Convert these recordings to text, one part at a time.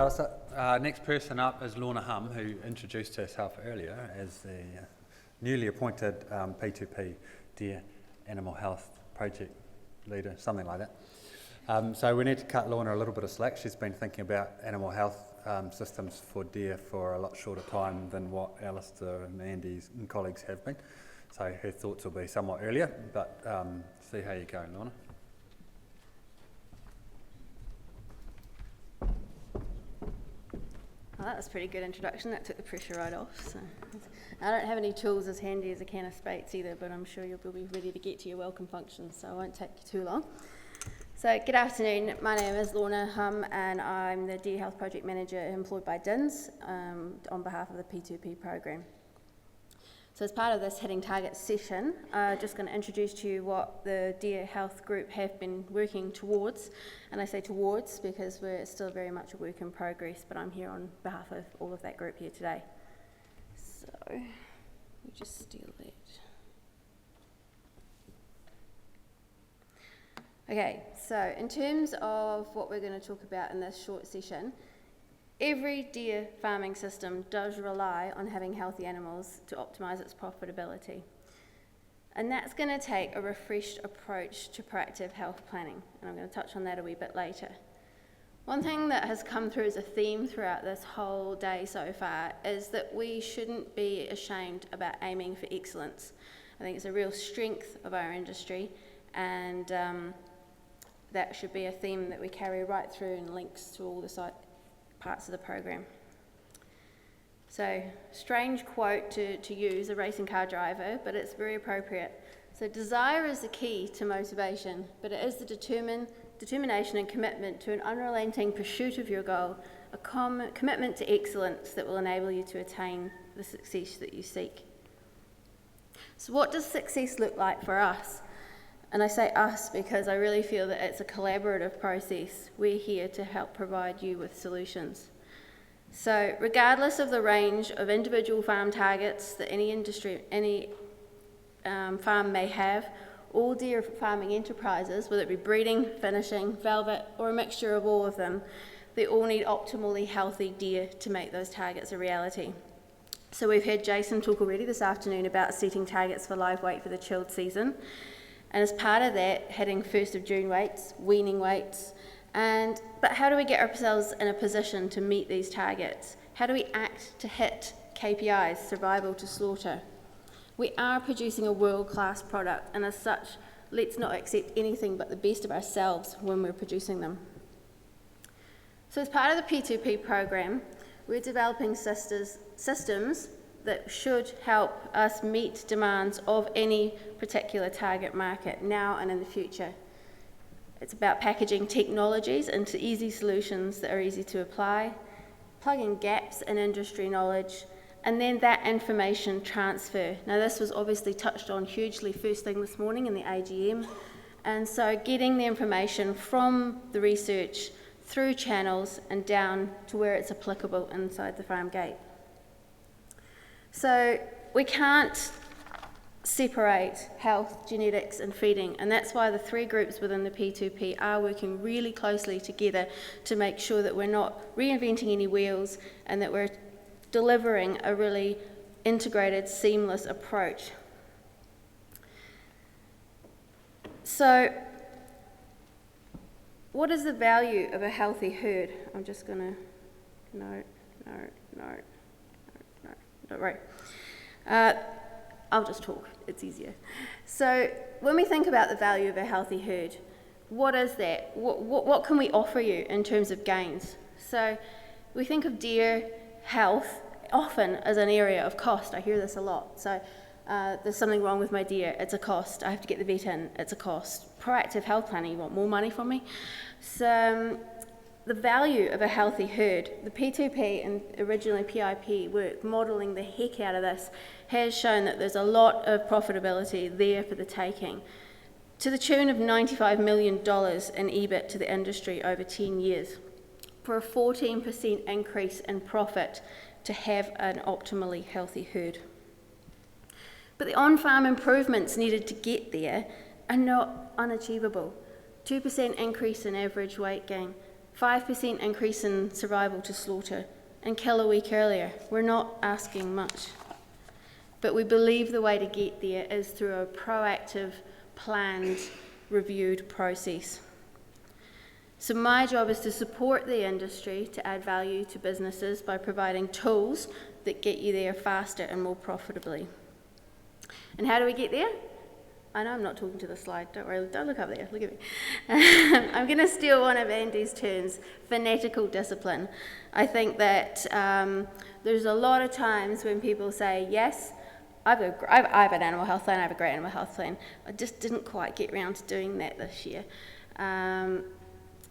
Alistair. Next person up is Lorna Humm, who introduced herself earlier as the newly appointed P2P Deer Animal Health Project Leader, something like that. So we need to cut Lorna a little bit of slack. She's been thinking about animal health systems for deer for a lot shorter time than what Alistair and Andy's and colleagues have been. So her thoughts will be somewhat earlier, but see how you go, Lorna. Well, that was a pretty good introduction. That took the pressure right off. So I don't have any tools as handy as a can of Spates either, but I'm sure you'll be ready to get to your welcome function, so I won't take you too long. So good afternoon. My name is Lorna Humm, and I'm the Deer Health Project Manager employed by DINZ on behalf of the P2P program. So as part of this Hitting Targets session, I'm just going to introduce to you what the Deer Health Group have been working towards. And I say towards because we're still very much a work in progress, but I'm here on behalf of all of that group here today. So, we just steal that. Okay, so in terms of what we're going to talk about in this short session, every deer farming system does rely on having healthy animals to optimise its profitability. And that's going to take a refreshed approach to proactive health planning, and I'm going to touch on that a wee bit later. One thing that has come through as a theme throughout this whole day so far is that we shouldn't be ashamed about aiming for excellence. I think it's a real strength of our industry, and that should be a theme that we carry right through and links to all the parts of the program. So, strange quote to use, a racing car driver, but it's very appropriate. So desire is the key to motivation, but it is the determination and commitment to an unrelenting pursuit of your goal, a commitment to excellence that will enable you to attain the success that you seek. So what does success look like for us? And I say us because I really feel that it's a collaborative process. We're here to help provide you with solutions. So regardless of the range of individual farm targets that any farm may have, all deer farming enterprises, whether it be breeding, finishing, velvet, or a mixture of all of them, they all need optimally healthy deer to make those targets a reality. So we've heard Jason talk already this afternoon about setting targets for live weight for the chilled season. And as part of that, hitting 1st of June weights, weaning weights, but how do we get ourselves in a position to meet these targets? How do we act to hit KPIs, survival to slaughter? We are producing a world-class product, and as such, let's not accept anything but the best of ourselves when we're producing them. So as part of the P2P program, we're developing systems that should help us meet demands of any particular target market now and in the future. It's about packaging technologies into easy solutions that are easy to apply, plugging gaps in industry knowledge, and then that information transfer. Now this was obviously touched on hugely first thing this morning in the AGM, and so getting the information from the research through channels and down to where it's applicable inside the farm gate. So we can't separate health, genetics and feeding, and that's why the three groups within the P2P are working really closely together to make sure that we're not reinventing any wheels and that we're delivering a really integrated, seamless approach. So what is the value of a healthy herd? I'm just going to, no, don't worry. I'll just talk, it's easier. So when we think about the value of a healthy herd, what is that? What can we offer you in terms of gains? So we think of deer health often as an area of cost. I hear this a lot. So there's something wrong with my deer, it's a cost. I have to get the vet in, it's a cost. Proactive health planning, you want more money from me? So the value of a healthy herd, the P2P and originally PIP work modelling the heck out of this has shown that there's a lot of profitability there for the taking, to the tune of $95 million in EBIT to the industry over 10 years, for a 14% increase in profit to have an optimally healthy herd. But the on-farm improvements needed to get there are not unachievable. 2% increase in average weight gain, 5% increase in survival to slaughter, and kill a week earlier. We're not asking much. But we believe the way to get there is through a proactive, planned, reviewed process. So my job is to support the industry to add value to businesses by providing tools that get you there faster and more profitably. And how do we get there? I know I'm not talking to the slide, don't worry, don't look up there, look at me. I'm going to steal one of Andy's terms, fanatical discipline. I think that there's a lot of times when people say, yes, I have an animal health plan, I have a great animal health plan. I just didn't quite get around to doing that this year.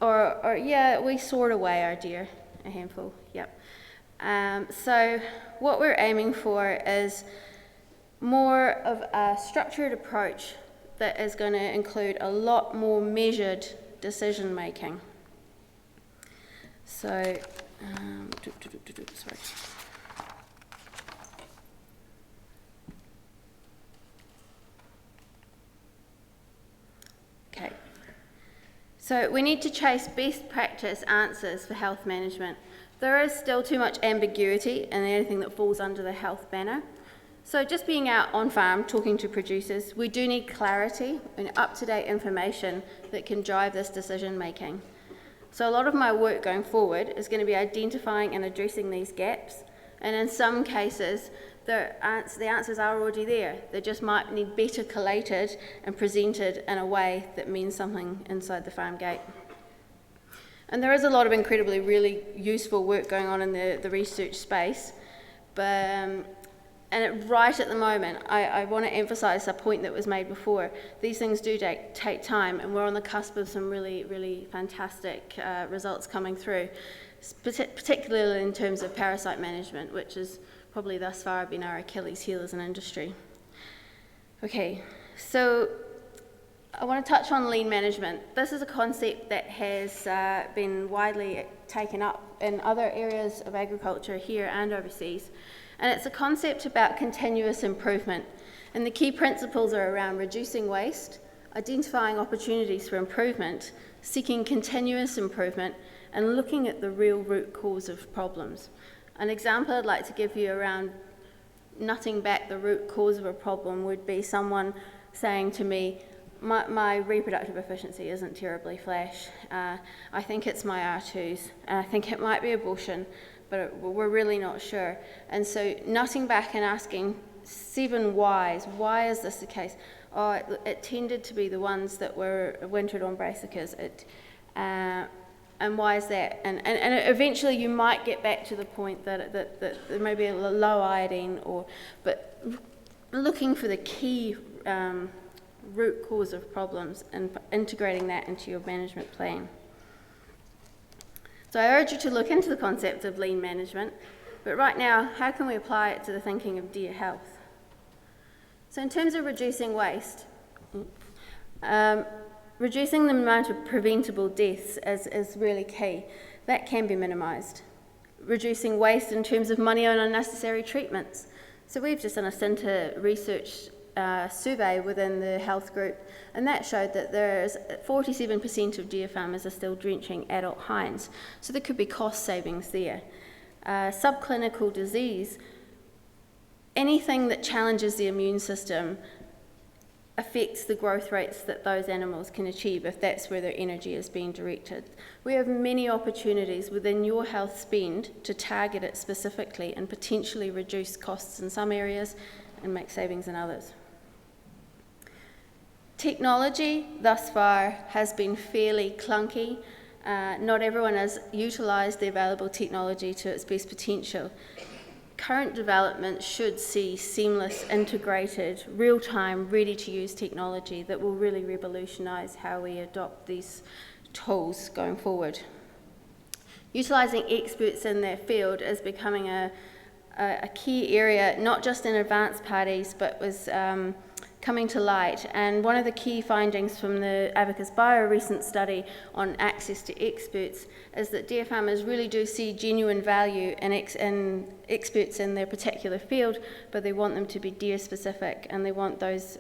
Or yeah, we sort away our deer, a handful, yep. So what we're aiming for is more of a structured approach that is going to include a lot more measured decision making. So, sorry. Okay. So we need to chase best practice answers for health management. There is still too much ambiguity in anything that falls under the health banner. So just being out on farm, talking to producers, we do need clarity and up-to-date information that can drive this decision making. So a lot of my work going forward is going to be identifying and addressing these gaps, and in some cases the answers are already there. They just might need better collated and presented in a way that means something inside the farm gate. And there is a lot of incredibly really useful work going on in the research space, but right at the moment, I want to emphasise a point that was made before. These things do take time, and we're on the cusp of some really, really fantastic results coming through, particularly in terms of parasite management, which is probably thus far been our Achilles heel as an industry. Okay, so I want to touch on lean management. This is a concept that has been widely taken up in other areas of agriculture here and overseas. And it's a concept about continuous improvement. And the key principles are around reducing waste, identifying opportunities for improvement, seeking continuous improvement, and looking at the real root cause of problems. An example I'd like to give you around nutting back the root cause of a problem would be someone saying to me, my reproductive efficiency isn't terribly flash. I think it's my R2s, and I think it might be abortion, but we're really not sure. And so nutting back and asking 7 whys. Why is this the case? Oh, it tended to be the ones that were wintered on brassicas. And why is that? And eventually you might get back to the point that there may be a low iodine, but looking for the key root cause of problems and integrating that into your management plan. So I urge you to look into the concept of lean management, but right now, how can we apply it to the thinking of deer health? So in terms of reducing waste, reducing the amount of preventable deaths is really key. That can be minimised. Reducing waste in terms of money on unnecessary treatments. So we've just done a centre research survey within the health group, and that showed that there's 47% of deer farmers are still drenching adult hinds. So there could be cost savings there. Subclinical disease, anything that challenges the immune system affects the growth rates that those animals can achieve if that's where their energy is being directed. We have many opportunities within your health spend to target it specifically and potentially reduce costs in some areas and make savings in others. Technology thus far has been fairly clunky. Not everyone has utilised the available technology to its best potential. Current development should see seamless, integrated, real-time, ready-to-use technology that will really revolutionise how we adopt these tools going forward. Utilising experts in their field is becoming a key area, not just in advanced parties, but was coming to light. And one of the key findings from the Abacus Bio recent study on access to experts is that deer farmers really do see genuine value in experts in their particular field, but they want them to be deer specific, and they want those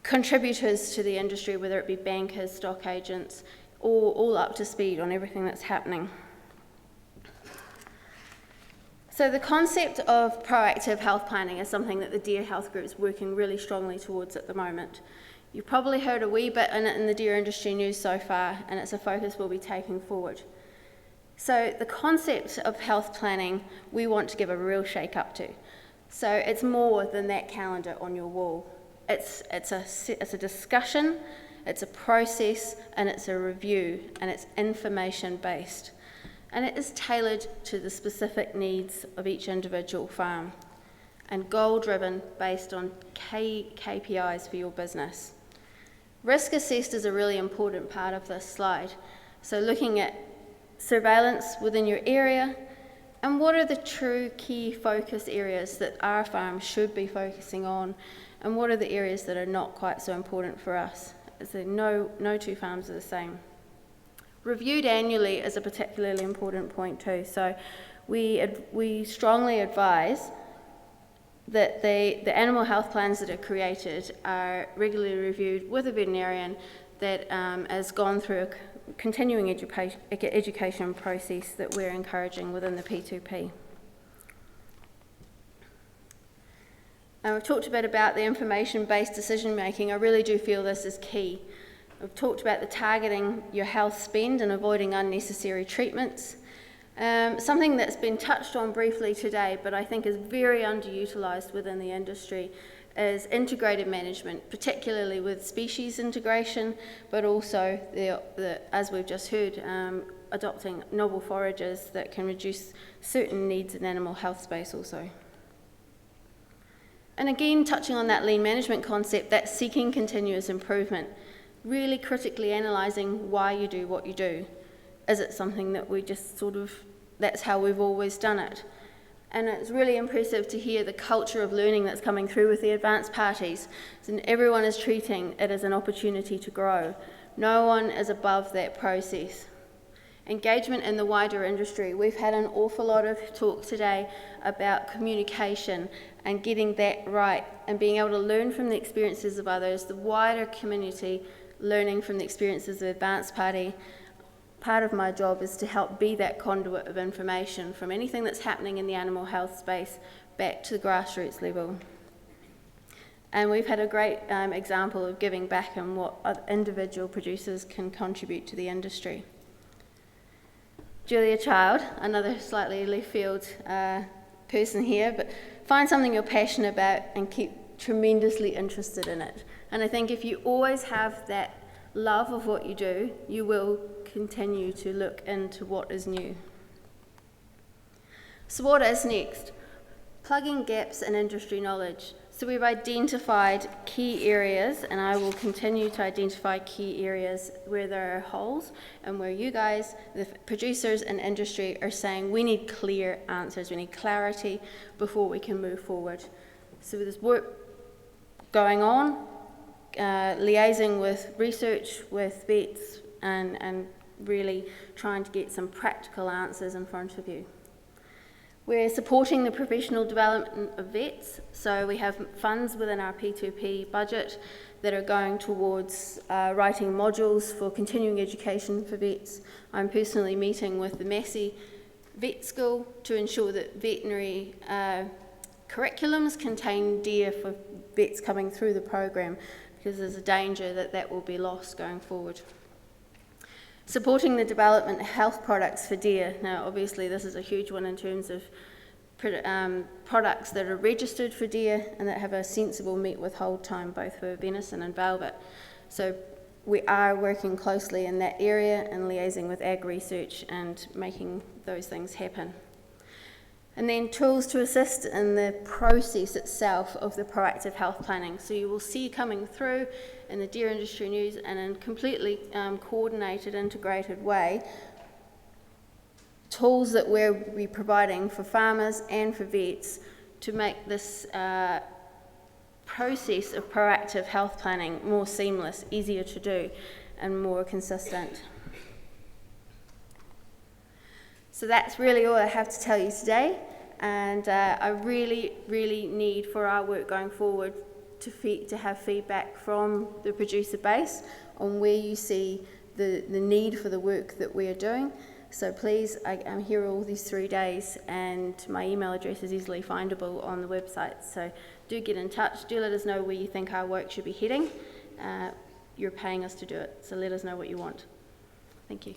contributors to the industry, whether it be bankers, stock agents, all up to speed on everything that's happening. So the concept of proactive health planning is something that the Deer Health Group is working really strongly towards at the moment. You've probably heard a wee bit in it in the deer industry news so far, and it's a focus we'll be taking forward. So the concept of health planning, we want to give a real shake up to. So it's more than that calendar on your wall. It's a discussion, it's a process, and it's a review, and it's information based. And it is tailored to the specific needs of each individual farm, and goal driven based on KPIs for your business. Risk assessed is a really important part of this slide. So looking at surveillance within your area, and what are the true key focus areas that our farm should be focusing on, and what are the areas that are not quite so important for us. So no two farms are the same. Reviewed annually is a particularly important point too. So we strongly advise that the animal health plans that are created are regularly reviewed with a veterinarian that has gone through a continuing education process that we're encouraging within the P2P. We've talked a bit about the information-based decision making. I really do feel this is key. We've talked about the targeting your health spend and avoiding unnecessary treatments. Something that's been touched on briefly today, but I think is very underutilised within the industry, is integrated management, particularly with species integration, but also, as we've just heard, adopting novel forages that can reduce certain needs in animal health space also. And again, touching on that lean management concept, that's seeking continuous improvement, really critically analysing why you do what you do. Is it something that we just that's how we've always done it? And it's really impressive to hear the culture of learning that's coming through with the advanced parties. And everyone is treating it as an opportunity to grow. No one is above that process. Engagement in the wider industry. We've had an awful lot of talk today about communication and getting that right and being able to learn from the experiences of others, the wider community learning from the experiences of the advanced party. Part of my job is to help be that conduit of information from anything that's happening in the animal health space back to the grassroots level. And we've had a great example of giving back and what individual producers can contribute to the industry. Julia Child, another slightly left field person here, but find something you're passionate about and keep tremendously interested in it. And I think if you always have that love of what you do, you will continue to look into what is new. So what is next? Plugging gaps in industry knowledge. So we've identified key areas, and I will continue to identify key areas where there are holes and where you guys, the producers and industry, are saying we need clear answers, we need clarity before we can move forward. So there's work going on, liaising with research, with vets, and really trying to get some practical answers in front of you. We're supporting the professional development of vets, so we have funds within our P2P budget that are going towards writing modules for continuing education for vets. I'm personally meeting with the Massey Vet School to ensure that veterinary curriculums contain deer for vets coming through the program, because there's a danger that that will be lost going forward. Supporting the development of health products for deer. Now, obviously, this is a huge one in terms of products that are registered for deer and that have a sensible meat withhold time, both for venison and velvet. So we are working closely in that area and liaising with ag research and making those things happen. And then tools to assist in the process itself of the proactive health planning. So you will see coming through in the deer industry news and in a completely coordinated, integrated way, tools that we'll be providing for farmers and for vets to make this process of proactive health planning more seamless, easier to do, and more consistent. So that's really all I have to tell you today, and I really, really need for our work going forward to have feedback from the producer base on where you see the need for the work that we are doing. So please, I'm here all these 3 days, and my email address is easily findable on the website. So do get in touch. Do let us know where you think our work should be heading. You're paying us to do it, so let us know what you want. Thank you.